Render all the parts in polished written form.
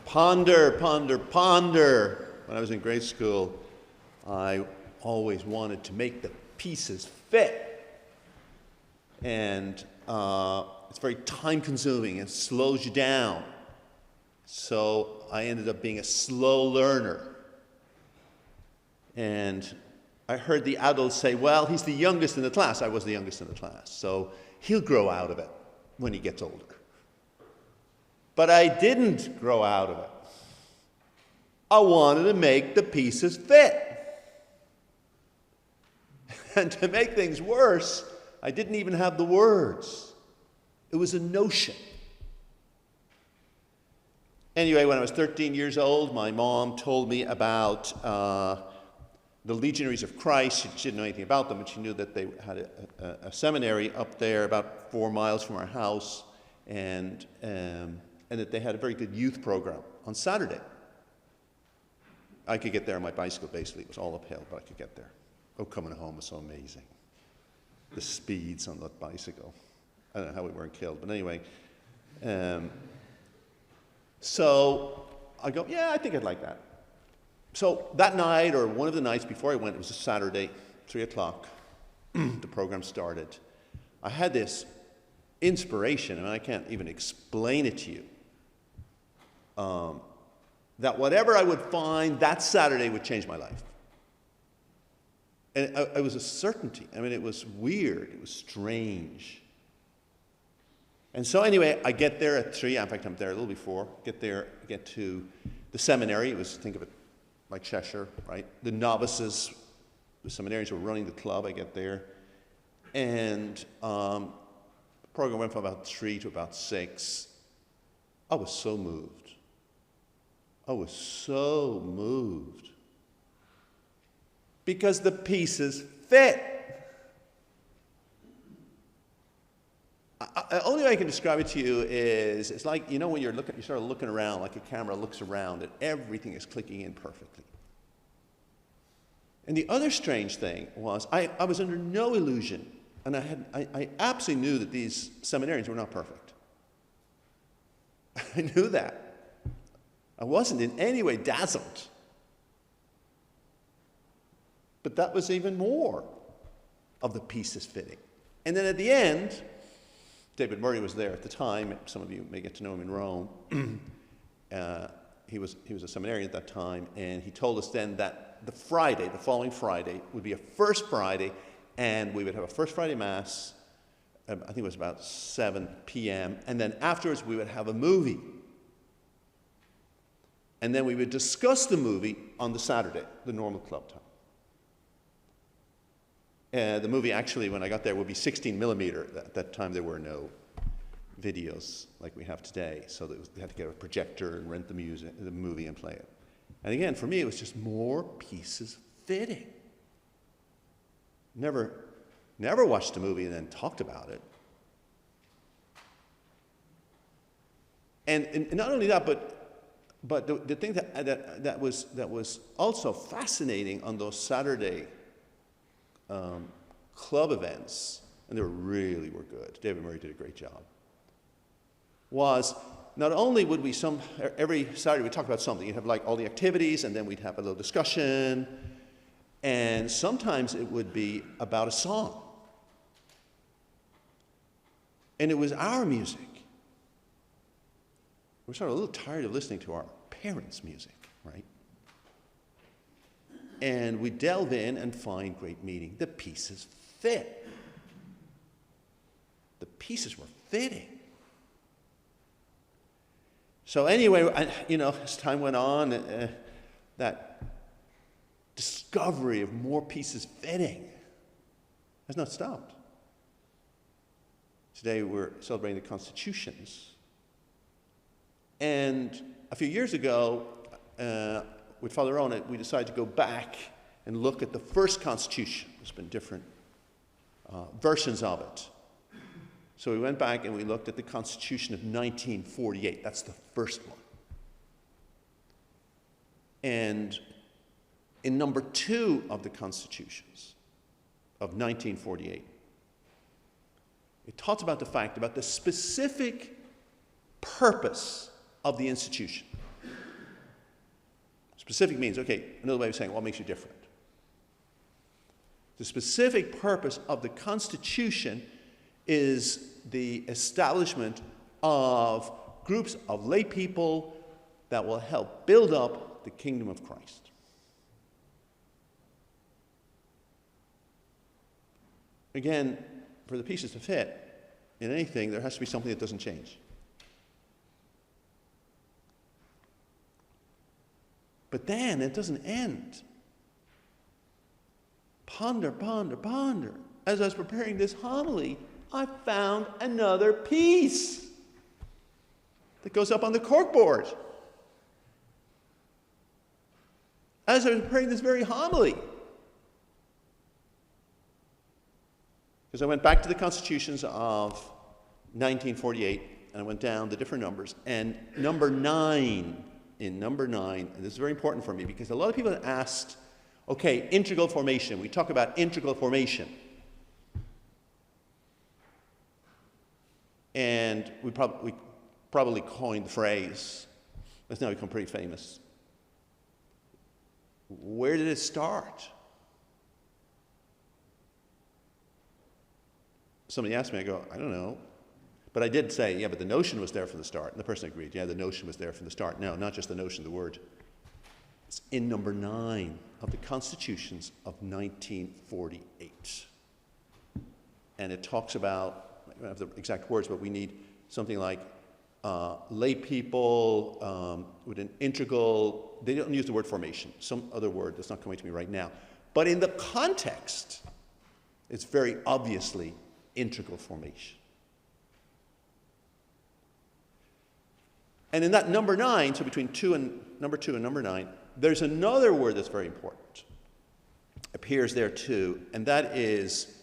Ponder, ponder, ponder. When I was in grade school, I always wanted to make the pieces fit. And it's very time-consuming and slows you down. So I ended up being a slow learner. And I heard the adults say, well, he's the youngest in the class. I was the youngest in the class. So he'll grow out of it when he gets older. But I didn't grow out of it. I wanted to make the pieces fit. And to make things worse, I didn't even have the words. It was a notion. Anyway, when I was 13 years old, my mom told me about the Legionaries of Christ. She didn't know anything about them, but she knew that they had a seminary up there about 4 miles from our house, and that they had a very good youth program on Saturday. I could get there on my bicycle, basically. It was all uphill, but I could get there. Oh, coming home was so amazing. The speeds on that bicycle. I don't know how we weren't killed, but anyway. So I go, yeah, I think I'd like that. So that night, or one of the nights before I went, it was a Saturday, 3 o'clock, the program started. I had this inspiration, and I can't even explain it to you, that whatever I would find that Saturday would change my life. And it was a certainty. I mean, it was weird. It was strange. And so anyway, I get there at 3. In fact, I'm there a little before. Get there, get to the seminary. It was, think of it like Cheshire, right? The novices, the seminarians were running the club. I get there. And the program went from about 3 to about 6. I was so moved. I was so moved. Because the pieces fit. The only way I can describe it to you is, it's like, you know, when you're sort of looking around, like a camera looks around, and everything is clicking in perfectly. And the other strange thing was, I was under no illusion, and I absolutely knew that these seminarians were not perfect. I knew that. I wasn't in any way dazzled. But that was even more of the pieces fitting. And then at the end, David Murray was there at the time. Some of you may get to know him in Rome. He was a seminarian at that time, and he told us then that the following Friday, would be a First Friday, and we would have a First Friday Mass. I think it was about 7 p.m., and then afterwards we would have a movie. And then we would discuss the movie on the Saturday, the normal club time. The movie actually, when I got there, would be 16 millimeter. At that time, there were no videos like we have today, so they had to get a projector and rent the movie and play it. And again, for me, it was just more pieces fitting. Never watched a movie and then talked about it. And not only that, but the thing that was also fascinating on those Saturday club events, and they really were good. David Murray did a great job. Was not only would we every Saturday we'd talk about something. You'd have like all the activities, and then we'd have a little discussion, and sometimes it would be about a song, and it was our music. We're sort of a little tired of listening to our parents' music, right? And we delve in and find great meaning. The pieces fit. The pieces were fitting. So anyway, as time went on, that discovery of more pieces fitting has not stopped. Today we're celebrating the Constitutions. And a few years ago, with Father Rona, we decided to go back and look at the first Constitution. There's been different versions of it. So we went back and we looked at the Constitution of 1948. That's the first one. And in number 2 of the Constitutions of 1948, it talks about the specific purpose of the institution. Specific means, okay, another way of saying what makes you different. The specific purpose of the Constitution is the establishment of groups of lay people that will help build up the kingdom of Christ. Again, for the pieces to fit in anything, there has to be something that doesn't change. But then it doesn't end. Ponder, ponder, ponder. As I was preparing this homily, I found another piece that goes up on the corkboard. As I was preparing this very homily. Because I went back to the constitutions of 1948, and I went down the different numbers, and number 9, and this is very important for me, because a lot of people have asked, okay, integral formation. We talk about integral formation. And we probably coined the phrase. It's now become pretty famous. Where did it start? Somebody asked me, I go, I don't know. But I did say, yeah, but the notion was there from the start. And the person agreed, yeah, the notion was there from the start. No, not just the notion, the word. It's in number 9 of the constitutions of 1948. And it talks about, I don't have the exact words, but we need something like lay people with an integral, they don't use the word formation, some other word that's not coming to me right now. But in the context, it's very obviously integral formation. And in that number 9, so between number 2 and number 9, there's another word that's very important. Appears there too, and that is,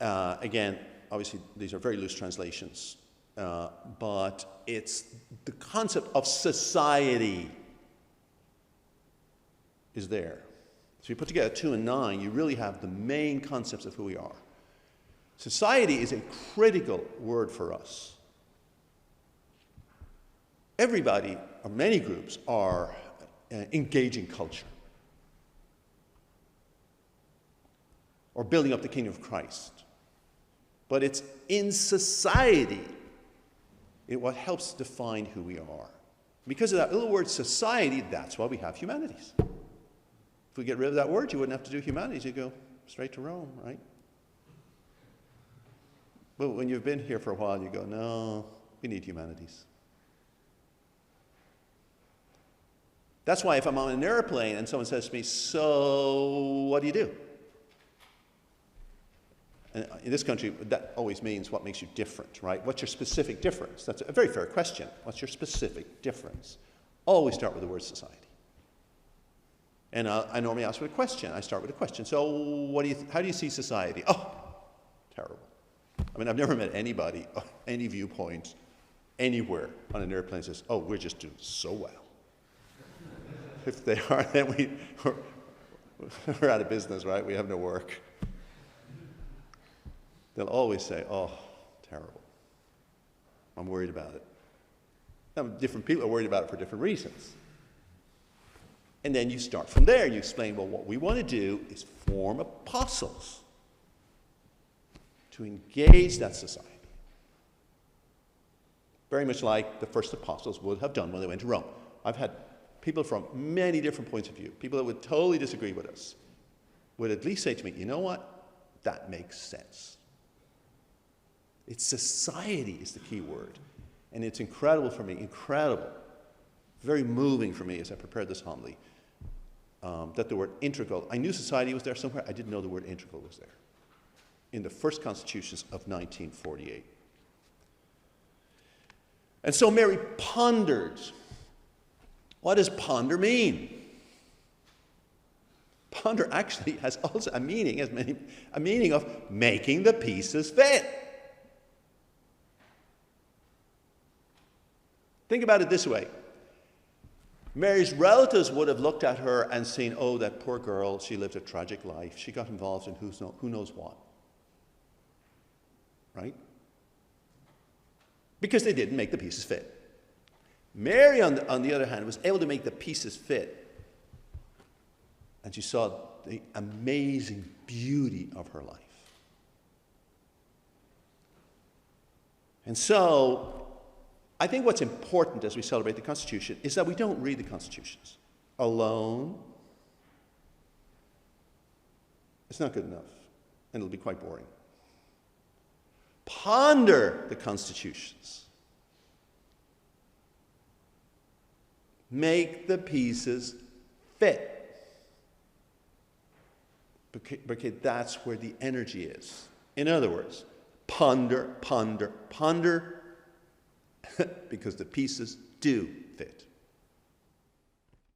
again, obviously these are very loose translations, but it's the concept of society is there. So you put together 2 and 9, you really have the main concepts of who we are. Society is a critical word for us. Everybody, or many groups, are engaging culture or building up the kingdom of Christ. But it's in society what helps define who we are. Because of that little word society, that's why we have humanities. If we get rid of that word, you wouldn't have to do humanities. You'd go straight to Rome, right? But when you've been here for a while, you go, no, we need humanities. That's why if I'm on an airplane and someone says to me, so what do you do? And in this country, that always means what makes you different, right? What's your specific difference? That's a very fair question. What's your specific difference? Always start with the word society. And I normally ask with a question. I start with a question. So how do you see society? Oh, terrible. I mean, I've never met anybody, any viewpoint, anywhere on an airplane says, oh, we're just doing so well. If they are, then we're out of business, right? We have no work. They'll always say, oh, terrible. I'm worried about it. Now, different people are worried about it for different reasons. And then you start from there. You explain, well, what we want to do is form apostles to engage that society. Very much like the first apostles would have done when they went to Rome. I've had people from many different points of view, people that would totally disagree with us, would at least say to me, you know what? That makes sense. It's society is the key word. And it's incredible for me, incredible, very moving for me as I prepared this homily, that the word integral, I knew society was there somewhere, I didn't know the word integral was there in the first constitutions of 1948. And so Mary pondered. What does ponder mean? Ponder actually has also a meaning of making the pieces fit. Think about it this way. Mary's relatives would have looked at her and seen, oh, that poor girl, she lived a tragic life. She got involved in who knows what. Right? Because they didn't make the pieces fit. Mary, on the other hand, was able to make the pieces fit and she saw the amazing beauty of her life. And so, I think what's important as we celebrate the Constitution is that we don't read the Constitutions alone. It's not good enough, and it'll be quite boring. Ponder the Constitutions. Make the pieces fit. Because that's where the energy is. In other words, ponder, ponder, ponder, because the pieces do fit.